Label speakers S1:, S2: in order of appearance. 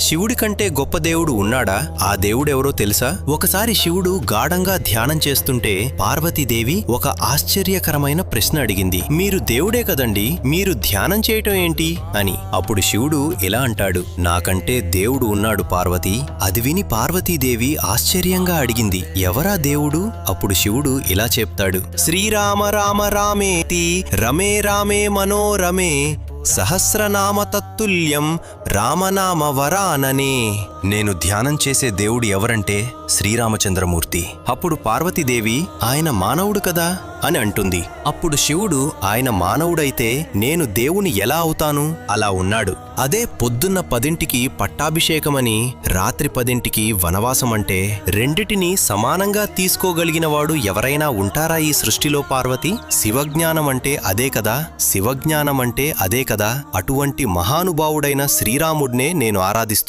S1: శివుడి కంటే గొప్ప దేవుడు ఉన్నాడా? ఆ దేవుడెవరో తెలుసా? ఒకసారి శివుడు గాఢంగా ధ్యానం చేస్తుంటే పార్వతీదేవి ఒక ఆశ్చర్యకరమైన ప్రశ్న అడిగింది. మీరు దేవుడే కదండి, మీరు ధ్యానం చేయటం ఏంటి అని. అప్పుడు శివుడు ఇలా అంటాడు, నాకంటే దేవుడు ఉన్నాడు పార్వతి. అది విని పార్వతీదేవి ఆశ్చర్యంగా అడిగింది, ఎవరా దేవుడు? అప్పుడు శివుడు ఇలా చెప్తాడు, శ్రీరామ రామ రామేతి రమే రామే మనోరమే సహస్రనామ తత్తుల్యం రామనామ వరాననే. నేను ధ్యానం చేసే దేవుడు ఎవరంటే శ్రీరామచంద్రమూర్తి. అప్పుడు పార్వతీదేవి, ఆయన మానవుడు కదా అని అంటుంది. అప్పుడు శివుడు, ఆయన మానవుడైతే నేను దేవుని ఎలా అవుతాను? అలా ఉన్నాడు. అదే పొద్దున్న 10ంటికి పట్టాభిషేకమని రాత్రి 10ంటికి వనవాసమంటే రెండిటిని సమానంగా తీసుకోగలిగినవాడు ఎవరైనా ఉంటారా ఈ సృష్టిలో పార్వతి? శివజ్ఞానం అంటే అదే కదా, శివజ్ఞానం అంటే అదే కదా. అటువంటి మహానుభావుడైన శ్రీరాముడినే నేను ఆరాధిస్తున్నాను.